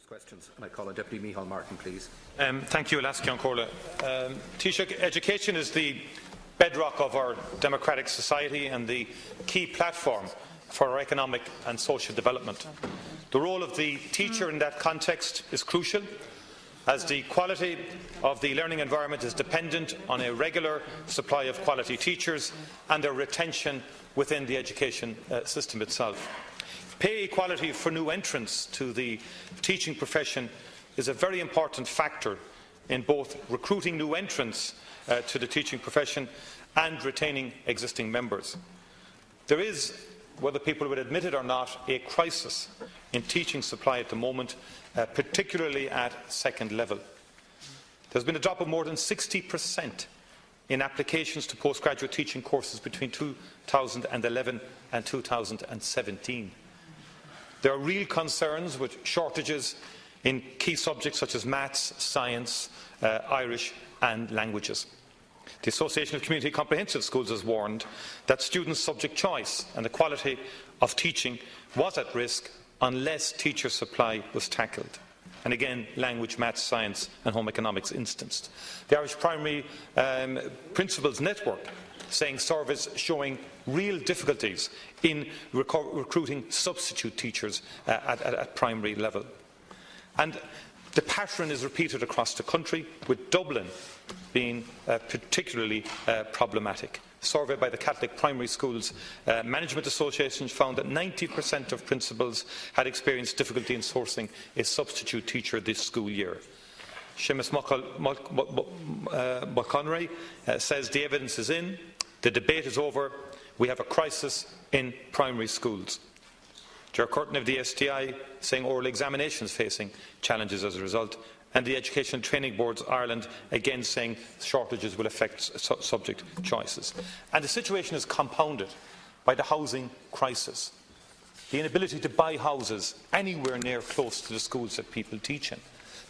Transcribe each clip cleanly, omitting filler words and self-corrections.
Questions, and I call on Deputy Micheál Martin, please. Thank you, Alaska Corla. Taoiseach, education is the bedrock of our democratic society and the key platform for our economic and social development. The role of the teacher in that context is crucial, as the quality of the learning environment is dependent on a regular supply of quality teachers and their retention within the education system itself. Pay equality for new entrants to the teaching profession is a very important factor in both recruiting new entrants to the teaching profession and retaining existing members. There is, whether people would admit it or not, a crisis in teaching supply at the moment, particularly at second level. There has been a drop of more than 60% in applications to postgraduate teaching courses between 2011 and 2017. There are real concerns with shortages in key subjects such as maths, science, Irish and languages. The Association of Community Comprehensive Schools has warned that students' subject choice and the quality of teaching was at risk unless teacher supply was tackled. And again, language, maths, science and home economics instanced. The Irish Primary Principals Network saying surveys showing real difficulties in recruiting substitute teachers at primary level. And the pattern is repeated across the country, with Dublin being particularly problematic. A survey by the Catholic Primary Schools Management Association found that 90% of principals had experienced difficulty in sourcing a substitute teacher this school year. Seamus McConray says the evidence is in, the debate is over, we have a crisis in primary schools. Ger Curtin of the STI saying oral examinations facing challenges as a result, and the Education and Training Boards Ireland again saying shortages will affect subject choices. And the situation is compounded by the housing crisis, the inability to buy houses anywhere near close to the schools that people teach in,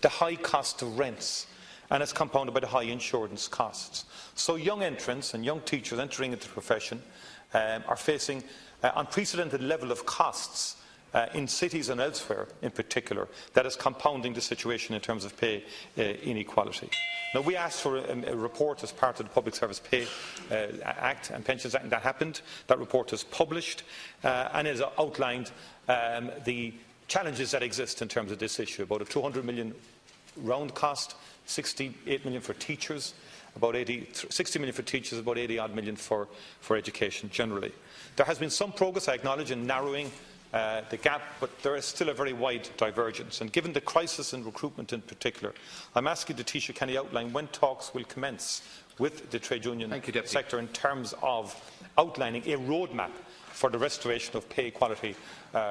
the high cost of rents, and it's compounded by the high insurance costs. So young entrants and young teachers entering into the profession are facing unprecedented level of costs in cities and elsewhere in particular that is compounding the situation in terms of pay inequality. Now, we asked for a report as part of the Public Service Pay Act and Pensions Act, and that happened. That report is published and has outlined the challenges that exist in terms of this issue. About a 200 million round cost, 68 million for teachers, about 60 million for teachers, about 80 odd million for education generally. There has been some progress, I acknowledge, in narrowing the gap, but there is still a very wide divergence. And given the crisis in recruitment in particular, I'm asking the Taoiseach, can he outline when talks will commence with the trade union sector in terms of outlining a roadmap for the restoration of pay equality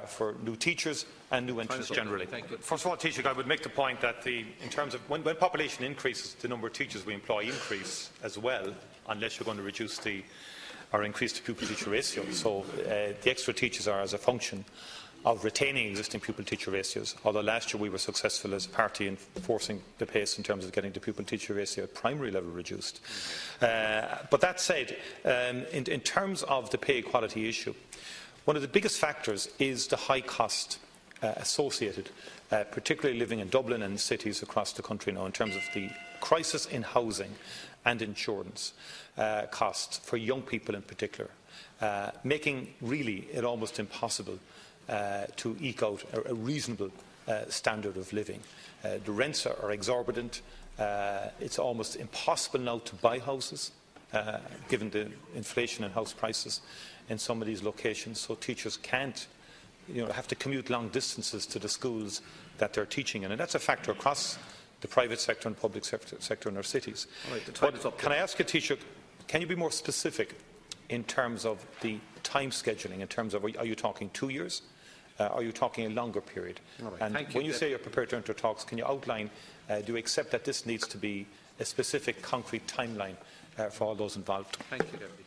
for new teachers and new entrants generally. First of all, Taoiseach, I would make the point that in terms of when population increases, the number of teachers we employ increase as well, unless you're going to reduce or increase the pupil-teacher ratio. So the extra teachers are as a function of retaining existing pupil-teacher ratios, although last year we were successful as a party in forcing the pace in terms of getting the pupil-teacher ratio at primary level reduced. But that said, in terms of the pay equality issue, one of the biggest factors is the high cost associated, particularly living in Dublin and cities across the country now, in terms of the crisis in housing and insurance costs for young people in particular, making really it almost impossible to eke out a reasonable standard of living. The rents are exorbitant. It's almost impossible now to buy houses, given the inflation in house prices in some of these locations. So teachers can't, have to commute long distances to the schools that they're teaching in, and that's a factor across the private sector and public sector in our cities. But can I ask you, Taoiseach, can you be more specific in terms of the time scheduling? In terms of, are you talking 2 years? Are you talking a longer period? And when you say you're prepared to enter talks, can you outline, do you accept that this needs to be a specific, concrete timeline for all those involved? Thank you, Deputy.